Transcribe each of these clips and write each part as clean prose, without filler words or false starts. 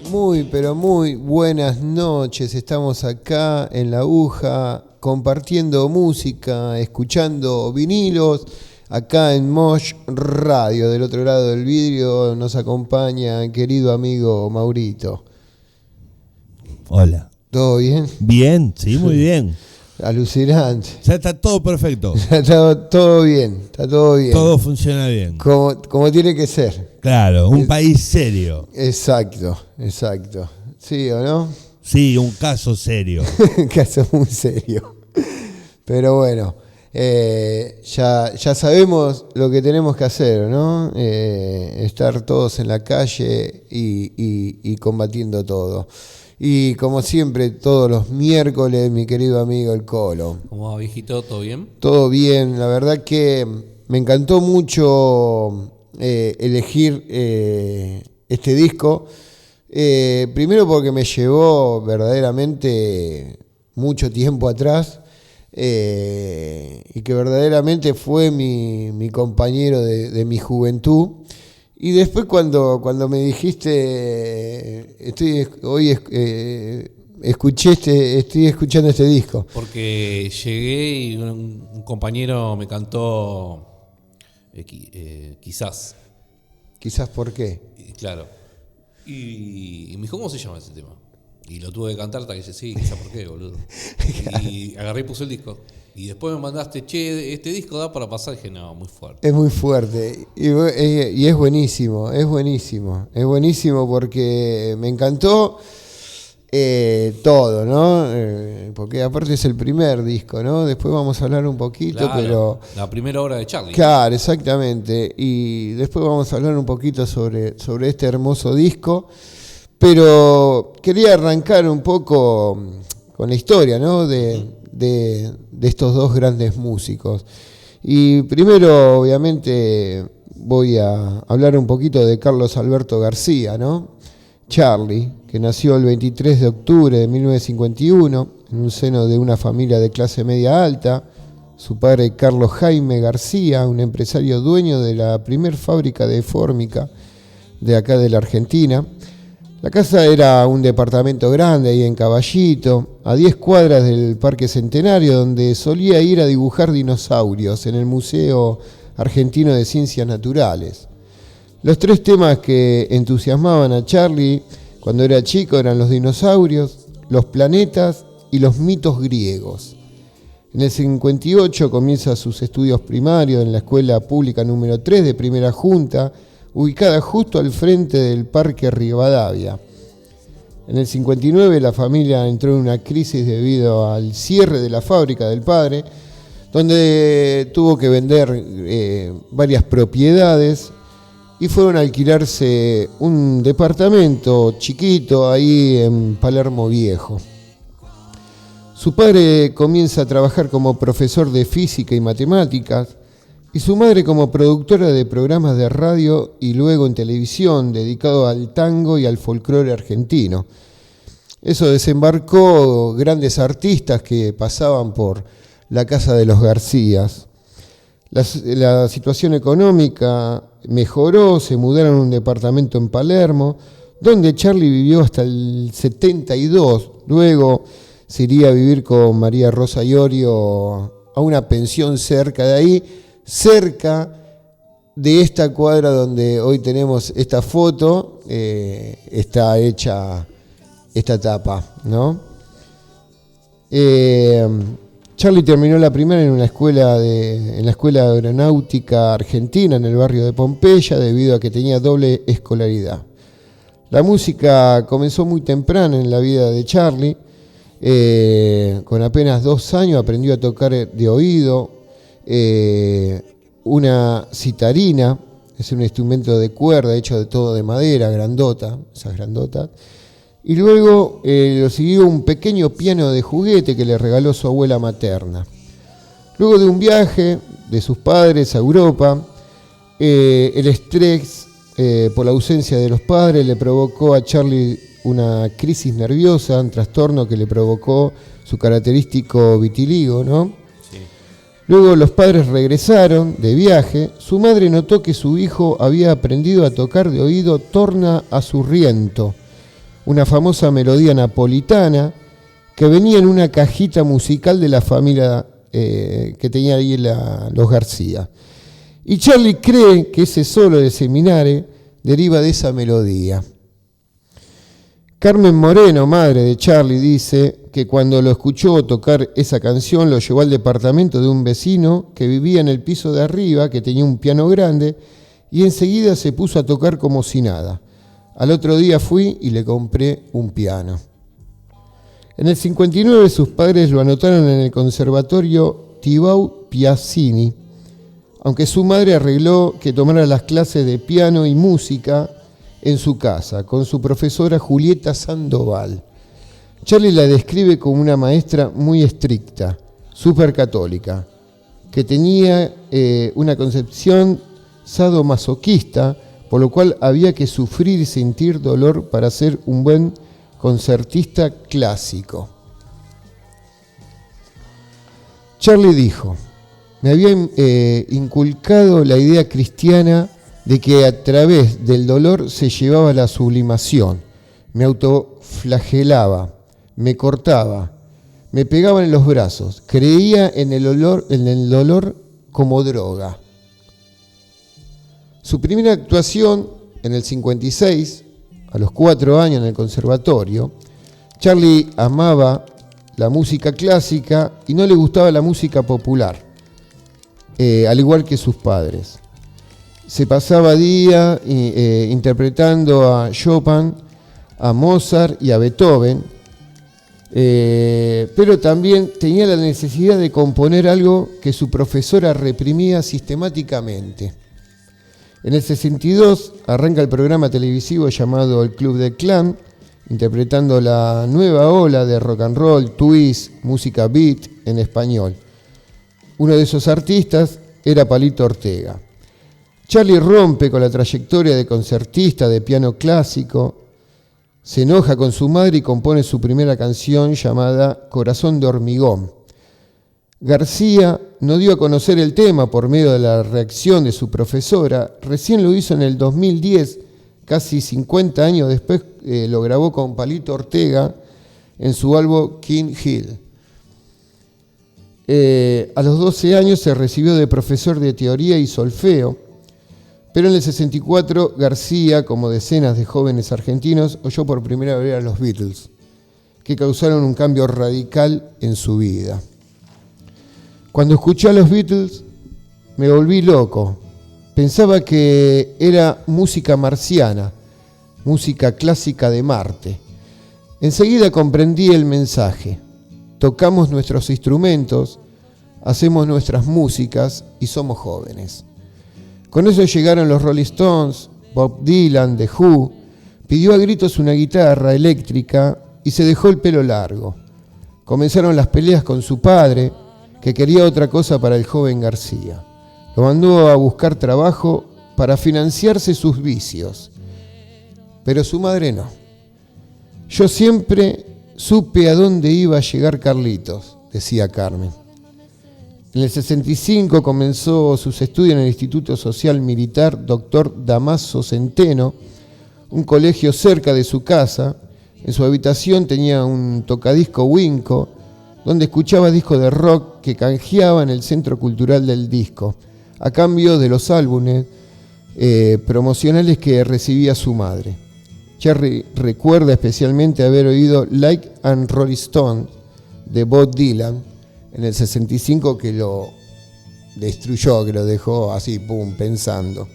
Muy, pero muy buenas noches. Estamos acá en La Aguja compartiendo música, escuchando vinilos. Acá en Mosh Radio, del otro lado del vidrio, nos acompaña querido amigo Maurito. Hola. ¿Todo bien? Bien, sí, muy bien. Alucinante. Ya está todo perfecto. Está todo bien, está todo bien. Todo funciona bien. Como tiene que ser. Claro, un país serio. Exacto. ¿Sí o no? Sí, un caso serio. Un caso muy serio. Pero bueno, ya sabemos lo que tenemos que hacer, ¿no? Estar todos en la calle y combatiendo todo. Y como siempre, todos los miércoles, mi querido amigo el Colo. ¿Cómo va, viejito? ¿Todo bien? Todo bien, la verdad que me encantó mucho elegir este disco. Primero porque me llevó verdaderamente mucho tiempo atrás y que verdaderamente fue mi compañero de mi juventud. Y después cuando me dijiste, estoy escuchando este disco. Porque llegué y un compañero me cantó Quizás. Quizás por qué. Claro. Y me dijo, ¿cómo se llama ese tema? Y lo tuve que cantar hasta que dije, sí, quizás por qué, boludo. Y agarré y puse el disco. Y después me mandaste, che, este disco da para pasar. Y dije, no, muy fuerte. Es muy fuerte. Y es buenísimo, es buenísimo. Es buenísimo porque me encantó todo, ¿no? Porque aparte es el primer disco, ¿no? Después vamos a hablar un poquito, Claro, pero... la primera obra de Charlie. Claro, exactamente. Y después vamos a hablar un poquito sobre este hermoso disco. Pero quería arrancar un poco con la historia, ¿no? De estos dos grandes músicos. Y primero, obviamente, voy a hablar un poquito de Carlos Alberto García, ¿no? Charlie, que nació el 23 de octubre de 1951 en un seno de una familia de clase media alta. Su padre, Carlos Jaime García, un empresario dueño de la primer fábrica de fórmica de acá de la Argentina. La casa era un departamento grande ahí en Caballito, a 10 cuadras del Parque Centenario, donde solía ir a dibujar dinosaurios en el Museo Argentino de Ciencias Naturales. Los tres temas que entusiasmaban a Charlie cuando era chico eran los dinosaurios, los planetas y los mitos griegos. En el 58 comienza sus estudios primarios en la Escuela Pública número 3 de Primera Junta, ubicada justo al frente del Parque Rivadavia. En el 59 la familia entró en una crisis debido al cierre de la fábrica del padre, donde tuvo que vender varias propiedades y fueron a alquilarse un departamento chiquito ahí en Palermo Viejo. Su padre comienza a trabajar como profesor de física y matemáticas, y su madre como productora de programas de radio y luego en televisión dedicado al tango y al folclore argentino. Eso desembarcó grandes artistas que pasaban por la casa de los Garcías. La situación económica mejoró, se mudaron a un departamento en Palermo, donde Charlie vivió hasta el 72. Luego se iría a vivir con María Rosa Iorio a una pensión cerca de ahí, cerca de esta cuadra donde hoy tenemos esta foto, está hecha esta tapa, ¿no? Charlie terminó la primera en la escuela de aeronáutica argentina en el barrio de Pompeya debido a que tenía doble escolaridad. La música comenzó muy temprano en la vida de Charlie. Con apenas 2 años aprendió a tocar de oído una citarina, es un instrumento de cuerda hecho de todo de madera, grandota, esas grandotas. Y luego lo siguió un pequeño piano de juguete que le regaló su abuela materna. Luego de un viaje de sus padres a Europa, el estrés por la ausencia de los padres le provocó a Charlie una crisis nerviosa, un trastorno que le provocó su característico vitiligo, ¿no? Sí. Luego los padres regresaron de viaje. Su madre notó que su hijo había aprendido a tocar de oído Torna a Surriento, una famosa melodía napolitana que venía en una cajita musical de la familia que tenía ahí los García. Y Charlie cree que ese solo de Seminare deriva de esa melodía. Carmen Moreno, madre de Charlie, dice que cuando lo escuchó tocar esa canción lo llevó al departamento de un vecino que vivía en el piso de arriba, que tenía un piano grande, y enseguida se puso a tocar como si nada. Al otro día fui y le compré un piano. En el 59 sus padres lo anotaron en el conservatorio Tibau Piazzini, aunque su madre arregló que tomara las clases de piano y música en su casa, con su profesora Julieta Sandoval. Charlie la describe como una maestra muy estricta, súper católica, que tenía una concepción sadomasoquista, por lo cual había que sufrir y sentir dolor para ser un buen concertista clásico. Charlie dijo: me había inculcado la idea cristiana de que a través del dolor se llevaba la sublimación. Me autoflagelaba, me cortaba, me pegaba en los brazos. Creía en el dolor como droga. Su primera actuación en el 56, a los 4 años en el conservatorio, Charlie amaba la música clásica y no le gustaba la música popular, al igual que sus padres. Se pasaba día interpretando a Chopin, a Mozart y a Beethoven, pero también tenía la necesidad de componer algo que su profesora reprimía sistemáticamente. En el 62 arranca el programa televisivo llamado El Club del Clan, interpretando la nueva ola de rock and roll, twist, música beat en español. Uno de esos artistas era Palito Ortega. Charlie rompe con la trayectoria de concertista de piano clásico, se enoja con su madre y compone su primera canción llamada Corazón de Hormigón. García no dio a conocer el tema por medio de la reacción de su profesora, recién lo hizo en el 2010, casi 50 años después lo grabó con Palito Ortega en su álbum King Hill. A los 12 años se recibió de profesor de teoría y solfeo, pero en el 64 García, como decenas de jóvenes argentinos, oyó por primera vez a los Beatles, que causaron un cambio radical en su vida. Cuando escuché a los Beatles me volví loco. Pensaba que era música marciana, música clásica de Marte. Enseguida comprendí el mensaje. Tocamos nuestros instrumentos, hacemos nuestras músicas y somos jóvenes. Con eso llegaron los Rolling Stones, Bob Dylan, The Who, pidió a gritos una guitarra eléctrica y se dejó el pelo largo. Comenzaron las peleas con su padre, que quería otra cosa para el joven García. Lo mandó a buscar trabajo para financiarse sus vicios, pero su madre no. Yo siempre supe a dónde iba a llegar Carlitos, decía Carmen. En el 65 comenzó sus estudios en el Instituto Social Militar Dr. Damaso Centeno, un colegio cerca de su casa. En su habitación tenía un tocadisco Winco, donde escuchaba discos de rock que canjeaba en el Centro Cultural del Disco, a cambio de los álbumes promocionales que recibía su madre. Charlie recuerda especialmente haber oído Like and Rolling Stone de Bob Dylan en el 65, que lo destruyó, que lo dejó así, pum, pensando.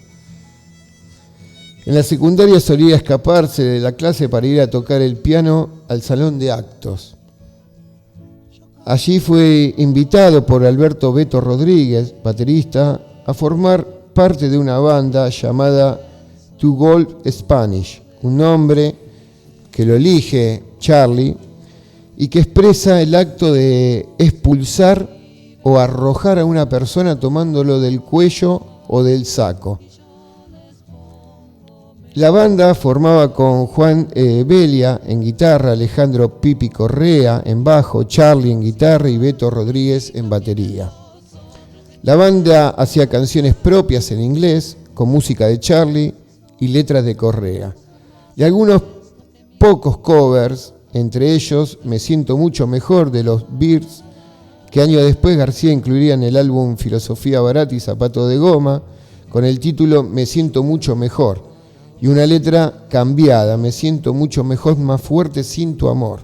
En la secundaria solía escaparse de la clase para ir a tocar el piano al salón de actos. Allí fue invitado por Alberto Beto Rodríguez, baterista, a formar parte de una banda llamada To Gold Spanish, un nombre que lo elige Charlie y que expresa el acto de expulsar o arrojar a una persona tomándolo del cuello o del saco. La banda formaba con Juan Belia en guitarra, Alejandro Pipi Correa en bajo, Charlie en guitarra y Beto Rodríguez en batería. La banda hacía canciones propias en inglés, con música de Charlie y letras de Correa. Y algunos pocos covers, entre ellos Me siento mucho mejor de los Bears, que años después García incluiría en el álbum Filosofía Barata y Zapato de Goma, con el título Me siento mucho mejor, y una letra cambiada, Me siento mucho mejor, más fuerte sin tu amor,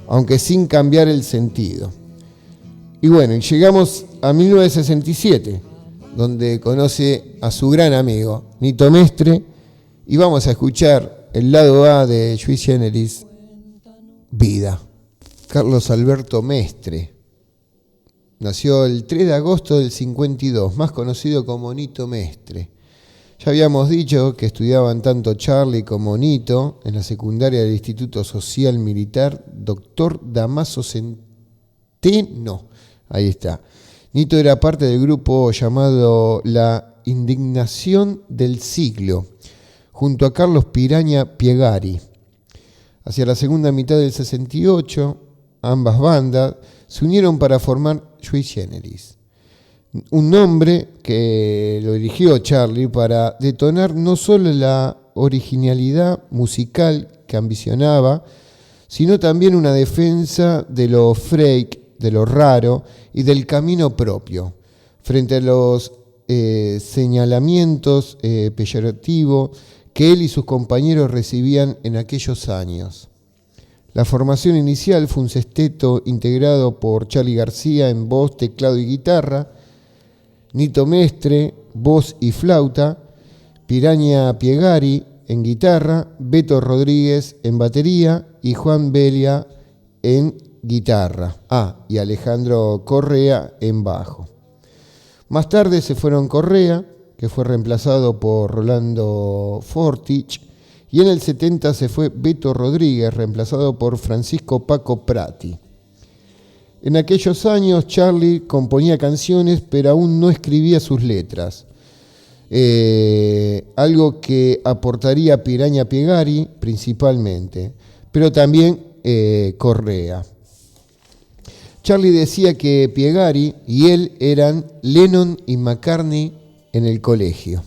aunque sin cambiar el sentido. Y bueno, llegamos a 1967, donde conoce a su gran amigo, Nito Mestre, y vamos a escuchar el lado A de Sui Generis, Vida. Carlos Alberto Mestre nació el 3 de agosto del 52, más conocido como Nito Mestre. Ya habíamos dicho que estudiaban tanto Charlie como Nito en la secundaria del Instituto Social Militar Dr. Damaso Centeno. Ahí está. Nito era parte del grupo llamado La Indignación del Siglo, junto a Carlos Piraña Piegari. Hacia la segunda mitad del 68, ambas bandas se unieron para formar Sui Generis, un nombre que lo eligió Charlie para detonar no solo la originalidad musical que ambicionaba, sino también una defensa de lo freak, de lo raro y del camino propio, frente a los señalamientos peyorativos que él y sus compañeros recibían en aquellos años. La formación inicial fue un sexteto integrado por Charly García en voz, teclado y guitarra, Nito Mestre, voz y flauta, Piraña Piegari en guitarra, Beto Rodríguez en batería y Juan Belia en guitarra. Y Alejandro Correa en bajo. Más tarde se fueron Correa, que fue reemplazado por Rolando Fortich, y en el 70 se fue Beto Rodríguez, reemplazado por Francisco Paco Prati. En aquellos años Charly componía canciones, pero aún no escribía sus letras. Algo que aportaría Piraña Piegari principalmente, pero también Correa. Charly decía que Piegari y él eran Lennon y McCartney en el colegio.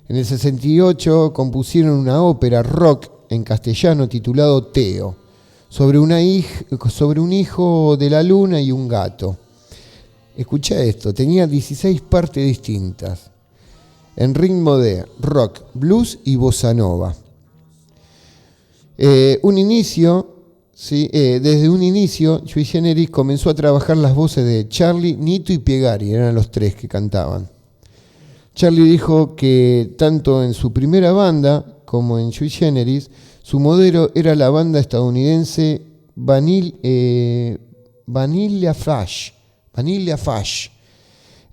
En el 68 compusieron una ópera rock en castellano titulado Teo, sobre un hijo de la luna y un gato. Escuchá esto, tenía 16 partes distintas, en ritmo de rock, blues y bossa nova. Desde un inicio, Sui Generis comenzó a trabajar las voces de Charly, Nito y Piegari, eran los tres que cantaban. Charly dijo que tanto en su primera banda como en Sui Generis, su modelo era la banda estadounidense Vanilla Flash,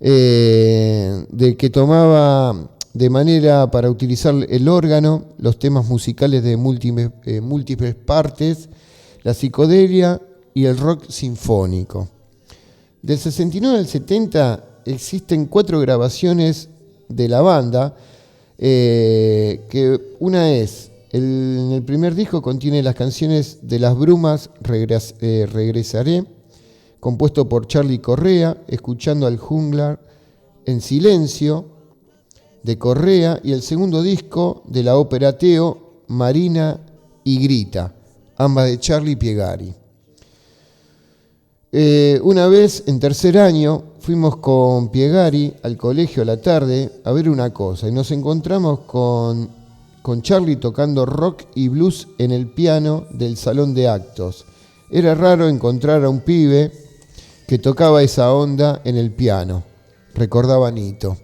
de que tomaba de manera para utilizar el órgano, los temas musicales de múltiples partes, la psicodelia y el rock sinfónico. Del 69 al 70 existen 4 grabaciones de la banda, que una es, en el primer disco contiene las canciones de Las Brumas, Regresaré, compuesto por Charly Correa, Escuchando al Junglar en Silencio, de Correa, y el segundo disco de la ópera Teo, Marina y Grita, ambas de Charly Piegari. Una vez, en tercer año, fuimos con Piegari al colegio a la tarde a ver una cosa y nos encontramos con Charly tocando rock y blues en el piano del salón de actos. Era raro encontrar a un pibe que tocaba esa onda en el piano, recordaba Nito.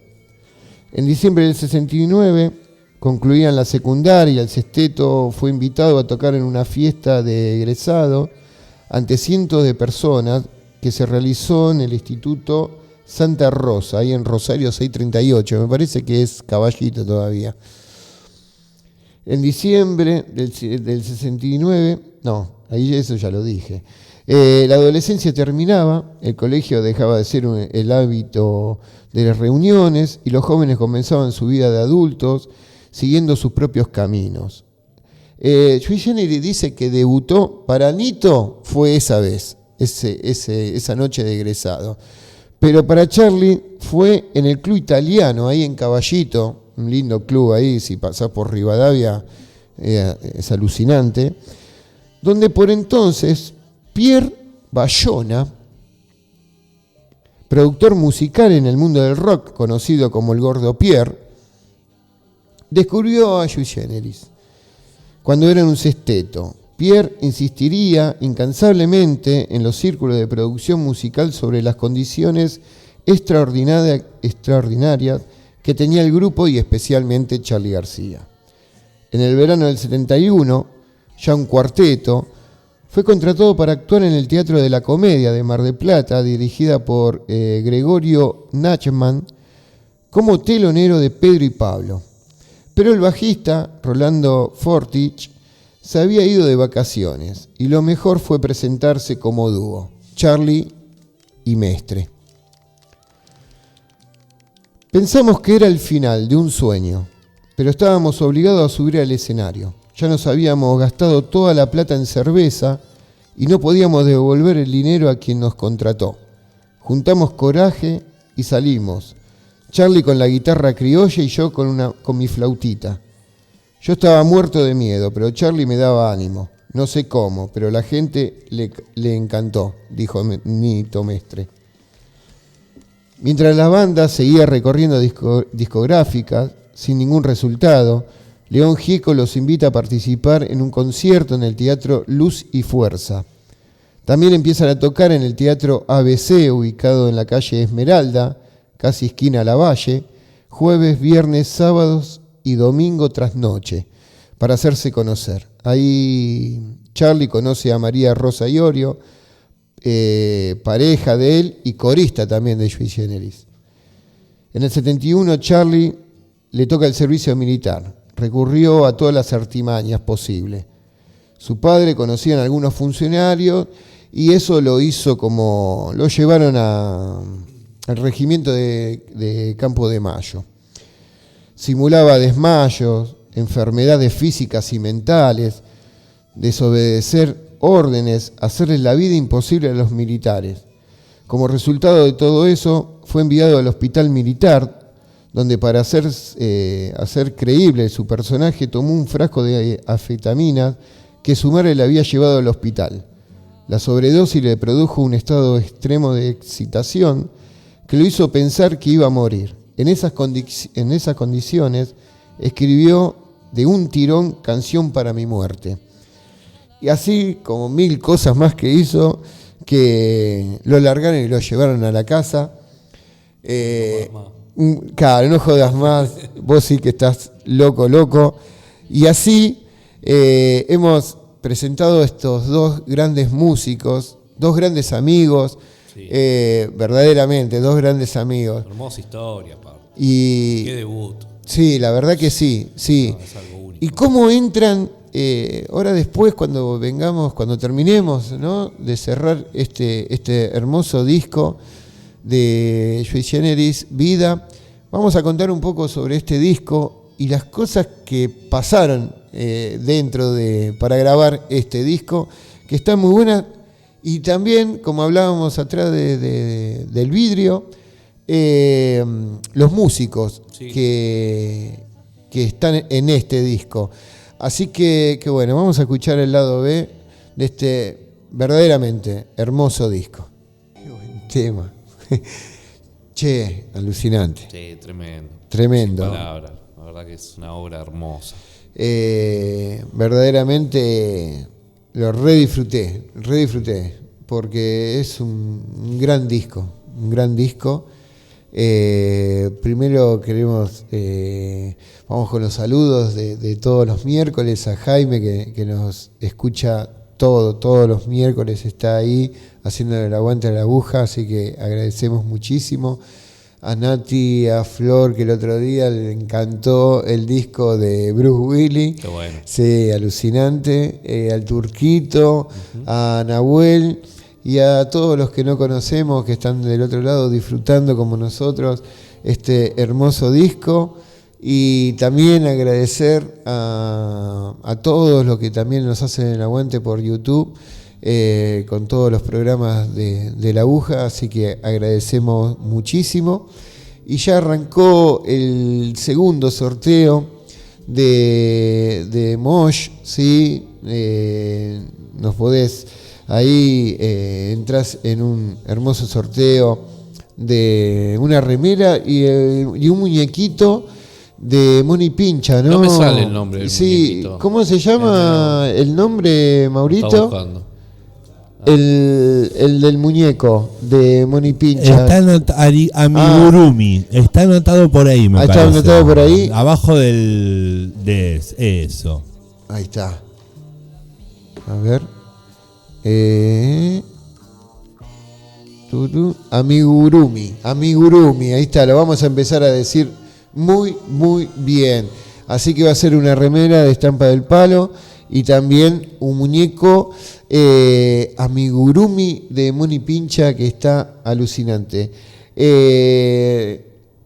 En diciembre del 69 concluían la secundaria, el sexteto fue invitado a tocar en una fiesta de egresado ante cientos de personas que se realizó en el Instituto Santa Rosa, ahí en Rosario 638, me parece que es Caballito todavía. En diciembre del 69, no, ahí eso ya lo dije, la adolescencia terminaba, el colegio dejaba de ser el hábito de las reuniones y los jóvenes comenzaban su vida de adultos siguiendo sus propios caminos. Sui Generis dice que debutó para Nito fue esa vez, esa noche de egresado. Pero para Charly fue en el club italiano, ahí en Caballito, un lindo club ahí, si pasás por Rivadavia, es alucinante, donde por entonces Pierre Bayona, productor musical en el mundo del rock, conocido como el Gordo Pierre, descubrió a Sui Generis cuando era un sexteto. Pierre insistiría incansablemente en los círculos de producción musical sobre las condiciones extraordinarias que tenía el grupo y especialmente Charly García. En el verano del 71, ya un cuarteto, fue contratado para actuar en el Teatro de la Comedia de Mar del Plata, dirigida por Gregorio Nachman, como telonero de Pedro y Pablo. Pero el bajista, Rolando Fortich, se había ido de vacaciones y lo mejor fue presentarse como dúo, Charly y Mestre. Pensamos que era el final de un sueño, pero estábamos obligados a subir al escenario. Ya nos habíamos gastado toda la plata en cerveza y no podíamos devolver el dinero a quien nos contrató. Juntamos coraje y salimos. Charly con la guitarra criolla y yo con mi flautita. Yo estaba muerto de miedo, pero Charly me daba ánimo. No sé cómo, pero la gente le encantó, dijo Nito Mestre. Mientras la banda seguía recorriendo discográficas sin ningún resultado, León Gieco los invita a participar en un concierto en el Teatro Luz y Fuerza. También empiezan a tocar en el Teatro ABC, ubicado en la calle Esmeralda, casi esquina Lavalle, jueves, viernes, sábados y domingo tras noche, para hacerse conocer. Ahí Charly conoce a María Rosa Iorio, pareja de él y corista también de Sui Generis. En el 71 Charly le toca el servicio militar. Recurrió a todas las artimañas posibles. Su padre conocía a algunos funcionarios y eso lo hizo como... lo llevaron al regimiento de Campo de Mayo. Simulaba desmayos, enfermedades físicas y mentales, desobedecer órdenes, hacerles la vida imposible a los militares. Como resultado de todo eso, fue enviado al hospital militar, donde para hacer creíble su personaje tomó un frasco de anfetaminas que su madre le había llevado al hospital. La sobredosis le produjo un estado extremo de excitación que lo hizo pensar que iba a morir. En esas condiciones escribió de un tirón Canción para mi muerte. Y así como 1000 cosas más que hizo, que lo largaron y lo llevaron a la casa. Claro, no jodas más, vos sí que estás loco. Y así hemos presentado estos dos grandes músicos, dos grandes amigos, sí. Verdaderamente, dos grandes amigos. Hermosa historia, Pablo. Y qué debut. Sí, la verdad que sí. No, es algo único. Y cómo entran, ahora después cuando terminemos, ¿no?, de cerrar este hermoso disco de Sui Generis, Vida, vamos a contar un poco sobre este disco y las cosas que pasaron para grabar este disco, que están muy buenas. Y también, como hablábamos atrás del vidrio, los músicos, sí, que están en este disco. Así que bueno, vamos a escuchar el lado B de este verdaderamente hermoso disco. Qué buen tema. Che, alucinante. Sí, tremendo. Tremendo. Sin palabras. La verdad que es una obra hermosa. Verdaderamente lo redisfruté, porque es un gran disco. Primero vamos con los saludos de todos los miércoles a Jaime que nos escucha todos los miércoles, está ahí haciéndole el aguante a la aguja, así que agradecemos muchísimo. A Nati, a Flor, que el otro día le encantó el disco de Bruce Willis. Qué bueno. Sí, alucinante. Al Turquito, a Nahuel y a todos los que no conocemos, que están del otro lado disfrutando como nosotros este hermoso disco. Y también agradecer a todos los que también nos hacen el aguante por YouTube, con todos los programas de La Aguja, así que agradecemos muchísimo. Y ya arrancó el segundo sorteo de Mosh, ¿sí? Nos podés, ahí entras en un hermoso sorteo de una remera y un muñequito de Moni Pincha, ¿no? No me sale el nombre del sí, muñequito. ¿cómo se llama el nombre, Está Maurito? buscando. El del muñeco de Moni Pincha. Está amigurumi. Está anotado por ahí, me Está parece. anotado por ahí. Abajo de eso. Ahí está. A ver. Amigurumi. Amigurumi. Ahí está. Lo vamos a empezar a decir muy, muy bien. Así que va a ser una remera de estampa del palo. Y también un muñeco amigurumi de Moni Pincha que está alucinante.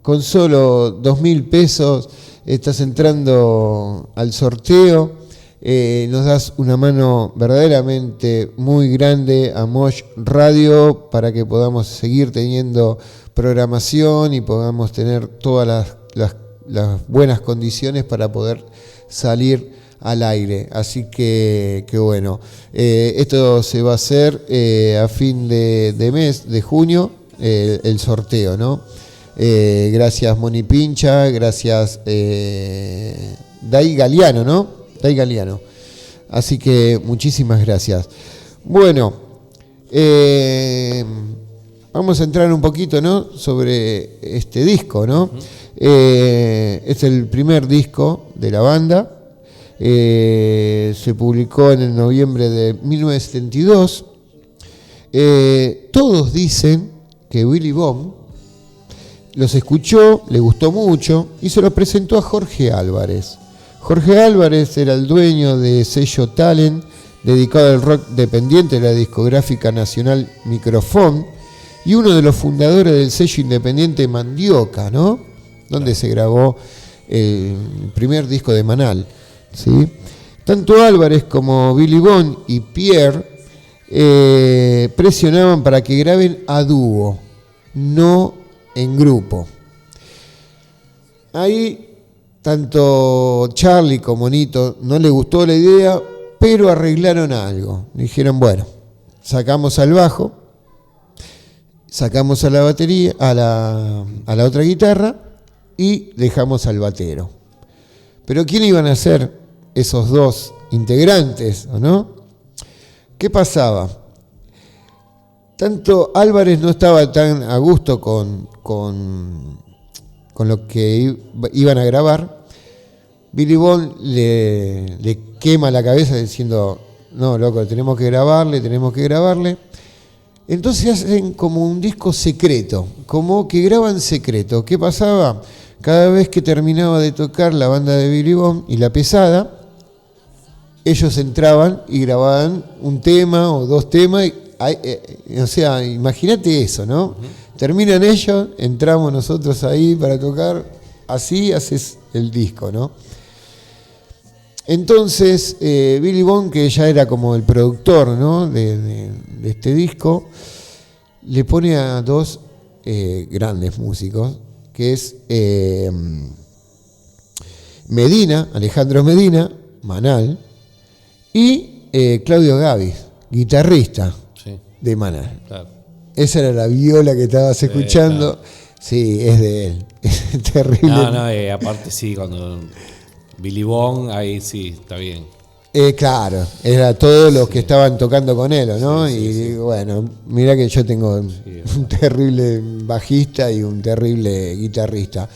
Con solo 2.000 pesos estás entrando al sorteo. Nos das una mano verdaderamente muy grande a Mosh Radio para que podamos seguir teniendo programación y podamos tener todas las buenas condiciones para poder salir al aire. Así que bueno, esto se va a hacer a fin de mes, de junio, el sorteo, ¿no? Gracias Moni Pincha, gracias Dai Galeano, ¿no? Dai Galeano. Así que muchísimas gracias. Bueno, vamos a entrar un poquito, ¿no? Sobre este disco, ¿no? Es el primer disco de la banda. Se publicó en el noviembre de 1972. Todos dicen que Billy Bond los escuchó, le gustó mucho y se los presentó a Jorge Álvarez. Jorge Álvarez era el dueño de sello Talent, dedicado al rock dependiente de la discográfica nacional Microfón, y uno de los fundadores del sello independiente Mandioca, ¿no? Donde se grabó el primer disco de Manal, ¿sí? Tanto Álvarez como Billy Bond y Pierre presionaban para que graben a dúo, no en grupo. Ahí tanto Charlie como Nito no les gustó la idea, pero arreglaron algo. Dijeron, bueno, sacamos al bajo, sacamos a la batería, a la otra guitarra y dejamos al batero. Pero ¿quién iban a ser esos dos integrantes, o no? ¿Qué pasaba? Tanto Álvarez no estaba tan a gusto con lo que iban a grabar. Billy Bond le quema la cabeza diciendo, no, loco, tenemos que grabarle. Entonces hacen como un disco secreto, como que graban secreto. ¿Qué pasaba? Cada vez que terminaba de tocar la banda de Billy Bond y La Pesada, ellos entraban y grababan un tema o dos temas. O sea, imagínate eso, ¿no? Terminan ellos, entramos nosotros ahí para tocar, así haces el disco, ¿no? Entonces, Billy Bond, que ya era como el productor, ¿no? de este disco, le pone a dos grandes músicos, que es Medina, Alejandro Medina, Manal, y Claudio Gavis, guitarrista de Manal. Claro. Esa era la viola que estabas escuchando. Claro. Sí, es de él. Es terrible. No, aparte sí, cuando Billy Bond, ahí sí, está bien. Claro, era todos los que estaban tocando con él, ¿no? Sí. Bueno, mira que yo tengo un terrible bajista y un terrible guitarrista.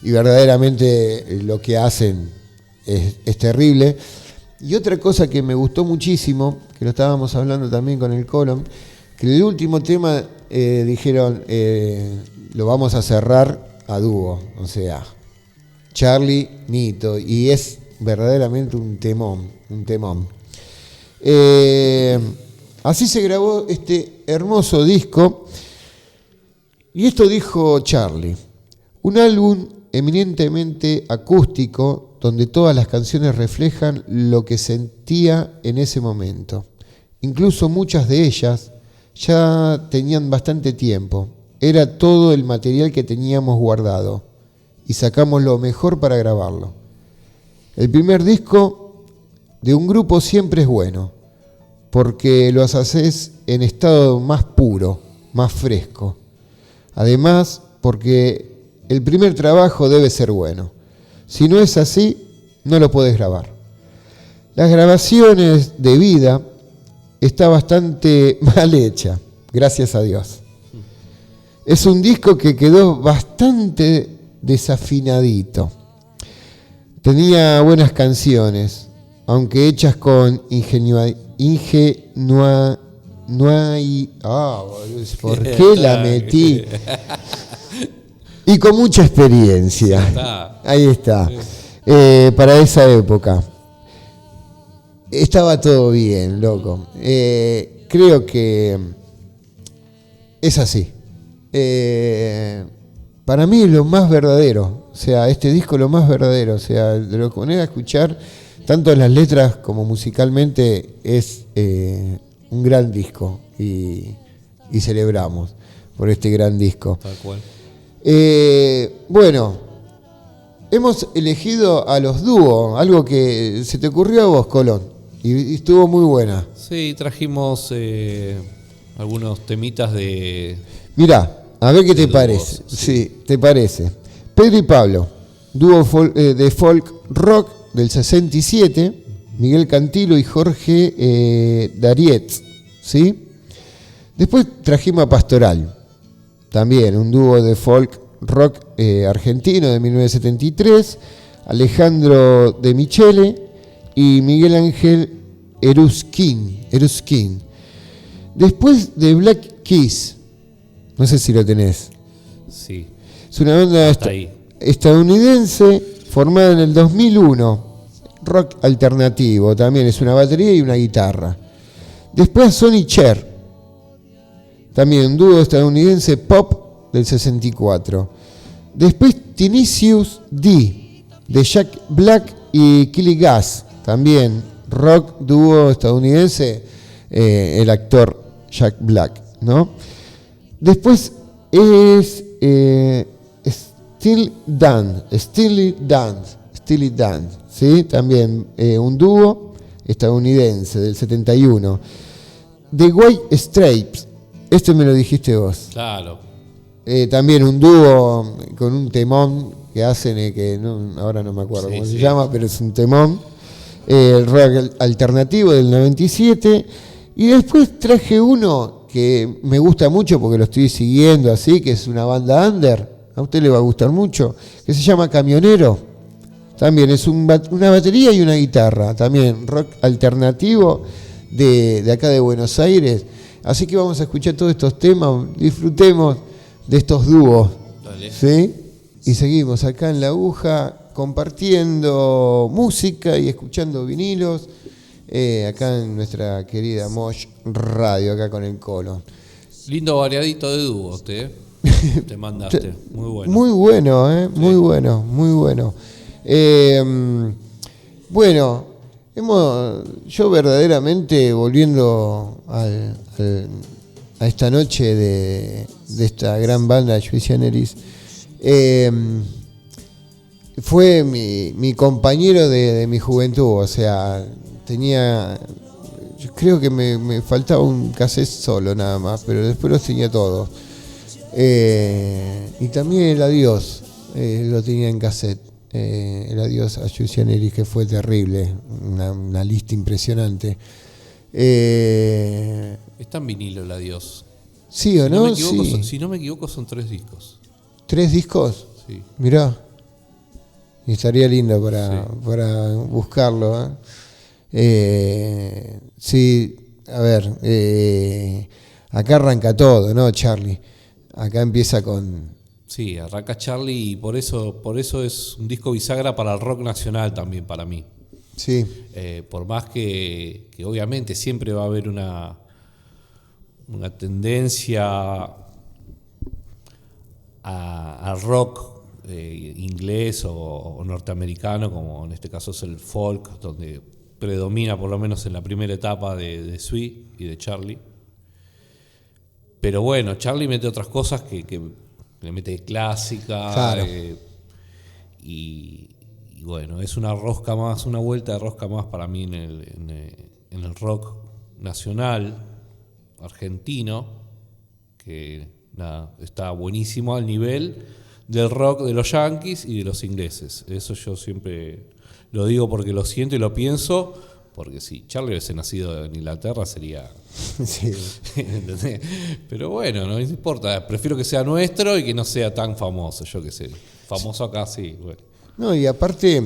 Y verdaderamente lo que hacen es terrible. Y otra cosa que me gustó muchísimo, que lo estábamos hablando también con el Colón, que el último tema dijeron, lo vamos a cerrar a dúo, o sea, Charlie, Nito, y es verdaderamente un temón. Así se grabó este hermoso disco, y esto dijo Charlie: un álbum eminentemente acústico, donde todas las canciones reflejan lo que sentía en ese momento. Incluso muchas de ellas ya tenían bastante tiempo. Era todo el material que teníamos guardado y sacamos lo mejor para grabarlo. El primer disco de un grupo siempre es bueno, porque los haces en estado más puro, más fresco. Además, porque el primer trabajo debe ser bueno. Si no es así, no lo puedes grabar. Las grabaciones de Vida está bastante mal hecha, gracias a Dios. Es un disco que quedó bastante desafinadito. Tenía buenas canciones, aunque hechas con ¿por qué la metí? Y con mucha experiencia. Ahí está. Para esa época. Estaba todo bien, loco. Creo que es así. Para mí lo más verdadero, o sea, este disco lo más verdadero, o sea, de lo que poner a escuchar, tanto en las letras como musicalmente, es un gran disco y celebramos por este gran disco. Tal cual. Bueno, hemos elegido a los dúos, algo que se te ocurrió a vos, Colón, y estuvo muy buena. Sí, trajimos algunos temitas de... Mirá, a ver qué te dúos, parece. sí. Sí, te parece. Pedro y Pablo, dúo de folk rock del 67, Miguel Cantilo y Jorge Darietz, ¿sí? Después trajimos a Pastoral, también un dúo de folk rock argentino de 1973, Alejandro de Michele y Miguel Ángel Eruskin. Después de Black Keys, no sé si lo tenés. Sí. Es una banda estadounidense formada en el 2001, rock alternativo, también es una batería y una guitarra. Después Sonny Cher, también un dúo estadounidense pop del 64. Después Tinicius D, de Jack Black y Killy Gas, también rock dúo estadounidense, el actor Jack Black, ¿no? Después es Steely Dan, ¿sí? También un dúo estadounidense del 71. The White Stripes, este me lo dijiste vos. Claro. También un dúo con un temón que hacen, que ahora no me acuerdo cómo se llama, pero es un temón. El rock alternativo del 97. Y después traje uno que me gusta mucho porque lo estoy siguiendo así, que es una banda under, a usted le va a gustar mucho, que se llama Camionero. También es una batería y una guitarra, también rock alternativo de acá de Buenos Aires. Así que vamos a escuchar todos estos temas, disfrutemos de estos dúos. Dale. ¿Sí? Y seguimos acá en La Aguja compartiendo música y escuchando vinilos. Acá en nuestra querida Mosh Radio, acá con el Colo. Lindo variadito de dúos, te mandaste. Muy bueno. Muy bueno, ¿eh? Sí. Muy bueno, muy bueno. Bueno, yo verdaderamente, volviendo a esta noche de esta gran banda Sui Generis, fue mi compañero de mi juventud, o sea, yo creo que me faltaba un cassette solo nada más, pero después los tenía todos. Y también el adiós lo tenía en cassette. El adiós a Sui Generis, que fue terrible, una lista impresionante. Está en vinilo el adiós. ¿Sí o no? Si no me equivoco, son 3 discos. ¿3 discos? Sí. Mirá. Y estaría lindo para buscarlo. Sí, a ver, acá arranca todo, ¿no, Charlie? Acá empieza con... Sí, arranca Charlie y por eso es un disco bisagra para el rock nacional también, para mí. Sí. Por más que obviamente siempre va a haber una tendencia al rock inglés o norteamericano, como en este caso es el folk, donde predomina por lo menos en la primera etapa de Sui y de Charlie. Pero bueno, Charlie mete otras cosas que le mete clásica, claro. Y Y bueno, es una rosca más, una vuelta de rosca más para mí en el rock nacional argentino, que nada, está buenísimo al nivel del rock de los yanquis y de los ingleses. Eso yo siempre lo digo porque lo siento y lo pienso, porque si Charlie hubiese nacido en Inglaterra sería... Sí. ¿Entendés? Pero bueno, no me importa, prefiero que sea nuestro y que no sea tan famoso, yo qué sé. Famoso acá sí, bueno. No, y aparte,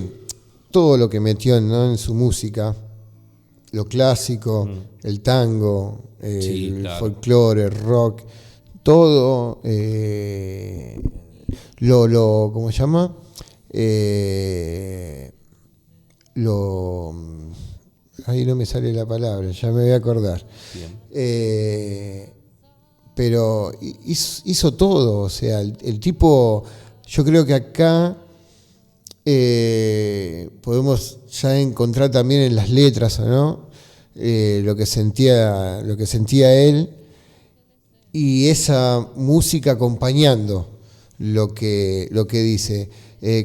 todo lo que metió, ¿no?, en su música, lo clásico, el tango, Sí, el claro. folclore, el rock, todo, ¿cómo se llama? Ahí no me sale la palabra, ya me voy a acordar. Pero hizo todo, o sea, el tipo, yo creo que acá podemos ya encontrar también en las letras, ¿no?, lo que sentía él, y esa música acompañando lo que dice.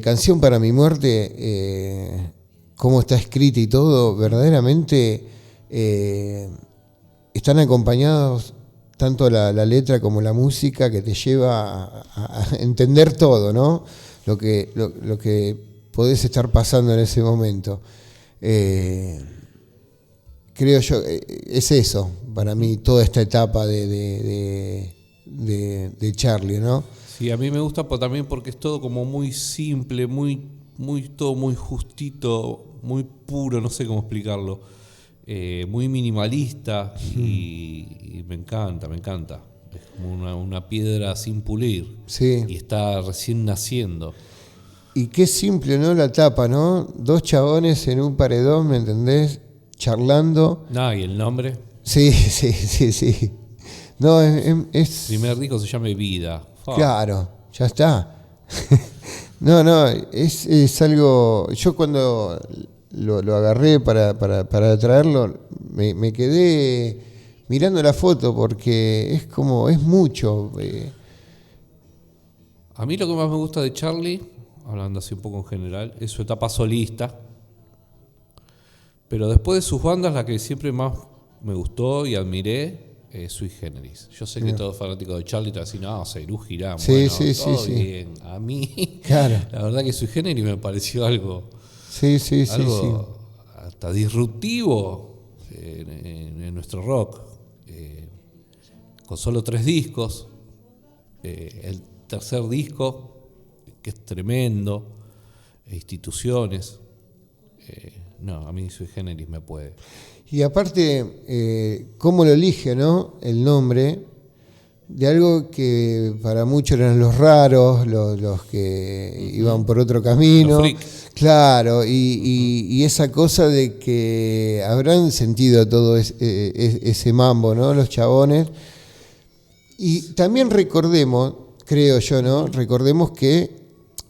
Canción para mi muerte, cómo está escrita y todo, verdaderamente están acompañados tanto la letra como la música, que te lleva a entender todo, ¿no? Lo que podés estar pasando en ese momento. Creo yo, es eso, para mí, toda esta etapa de Charlie, ¿no? Sí, a mí me gusta también porque es todo como muy simple, todo muy justito, muy puro, no sé cómo explicarlo, muy minimalista y me encanta. Es como una piedra sin pulir, Sí. y está recién naciendo. Y qué simple, ¿no?, la tapa, ¿no? 2 chabones en un paredón, ¿me entendés?, charlando. ¿Y el nombre? Sí. No, El primer disco se llama Vida. Claro, ya está. No, es algo... Yo cuando lo agarré para traerlo, me quedé mirando la foto porque es mucho. A mí lo que más me gusta de Charlie, hablando así un poco en general, es su etapa solista. Pero después de sus bandas, la que siempre más me gustó y admiré es Sui Generis. Yo sé que todo fanático de Charlie te va a decir, no, Serú Girán, Sí, bueno, sí, todo sí. bien. A mí, Claro. la verdad que Sui Generis me pareció algo Sí. hasta disruptivo en nuestro rock. Con solo 3 discos. El tercer disco, que es tremendo. Instituciones. No, a mí Sui Generis me puede. Y aparte, cómo lo elige, ¿no?, el nombre de algo que para muchos eran los raros, los que iban por otro camino. Los freak. Claro, y esa cosa de que habrán sentido todo ese mambo, ¿no?, los chabones. Y también recordemos, creo yo, ¿no?, recordemos que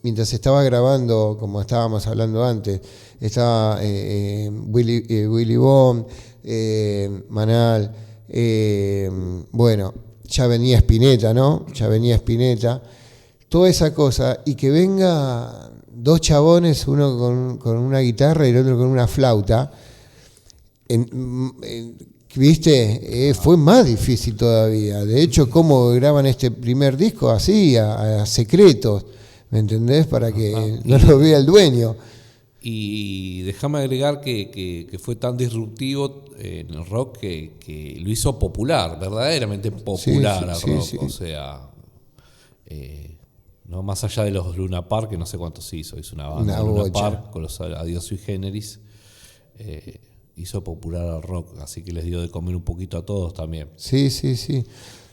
mientras estaba grabando, como estábamos hablando antes, estaba Willy Bond, Manal, bueno, ya venía Spinetta, ¿no? Toda esa cosa, y que venga 2 chabones, uno con una guitarra y el otro con una flauta, ¿viste? Fue más difícil todavía. De hecho, ¿cómo graban este primer disco? Así, a secretos, ¿me entendés? Para que no lo vea el dueño. Y déjame agregar que fue tan disruptivo en el rock que lo hizo popular, verdaderamente popular al rock. Sí. O sea, no más allá de los Luna Park, que no sé cuántos hizo una banda Luna bocha. Park con los Adiós Sui Generis, hizo popular al rock, así que les dio de comer un poquito a todos también. Sí.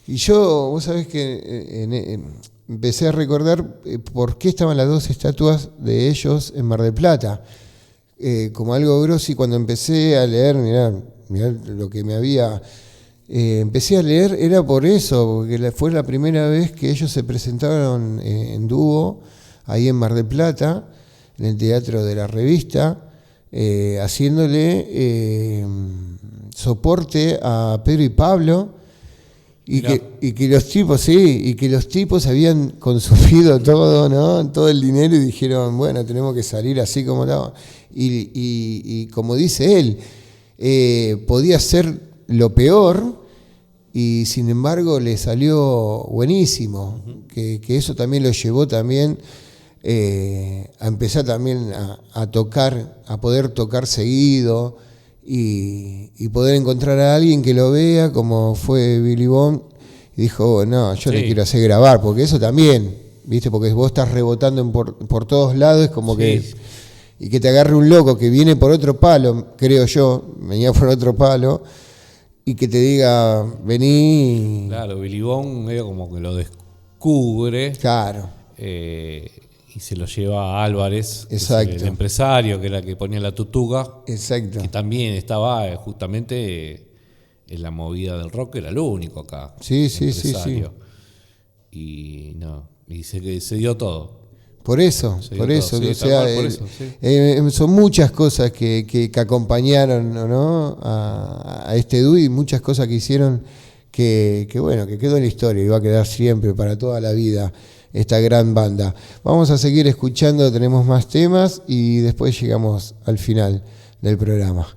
Y yo, vos sabés que empecé a recordar por qué estaban las 2 estatuas de ellos en Mar del Plata. Como algo grosso, y cuando empecé a leer, mirá lo que me había... empecé a leer, era por eso, porque fue la primera vez que ellos se presentaron en dúo, ahí en Mar del Plata, en el Teatro de la Revista, haciéndole soporte a Pedro y Pablo. Y que los tipos, sí, y que los tipos habían consumido todo, ¿no? Todo el dinero y dijeron, bueno, tenemos que salir así como estaba. Y como dice él, podía ser lo peor y sin embargo le salió buenísimo. Que eso también lo llevó también a empezar también a tocar, a poder tocar seguido. Y poder encontrar a alguien que lo vea como fue Billy Bond y dijo, no, yo le quiero hacer grabar, porque eso también, ¿viste? Porque vos estás rebotando por todos lados, es como que y que te agarre un loco que viene por otro palo, creo yo, venía por otro palo, y que te diga, vení. Claro, Billy Bond medio como que lo descubre. Claro. Y se lo lleva a Álvarez, exacto, el empresario, que era el que ponía la tutuca. Exacto. Que también estaba justamente en la movida del rock, era lo único acá. Sí. Y no, y se dio todo. Por eso, Sí, o sea, son muchas cosas que acompañaron, ¿no? a este dúo y muchas cosas que hicieron que bueno, que quedó en la historia y va a quedar siempre para toda la vida esta gran banda. Vamos a seguir escuchando, tenemos más temas y después llegamos al final del programa.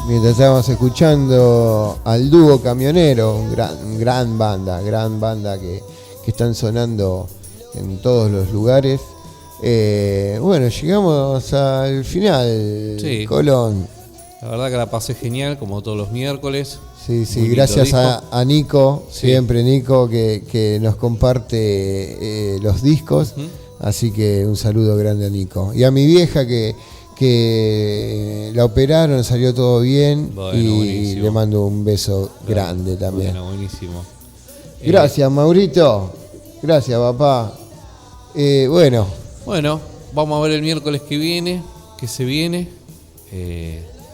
Mientras estábamos escuchando al dúo Camionero, gran banda que están sonando en todos los lugares. Bueno, llegamos al final, Colón. La verdad que la pasé genial, como todos los miércoles. Sí, gracias a Nico, siempre Nico, que nos comparte los discos. Así que un saludo grande a Nico. Y a mi vieja que la operaron, salió todo bien. Bueno, y buenísimo. le mando un beso grande también. Bueno, buenísimo. Gracias, Maurito. Gracias, papá. Bueno, vamos a ver el miércoles que viene, que se viene.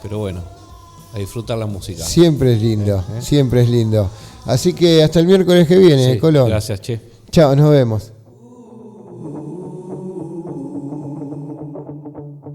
Pero bueno, a disfrutar la música. Siempre es lindo. Así que hasta el miércoles que viene, Colón. Gracias, che. Chao, nos vemos.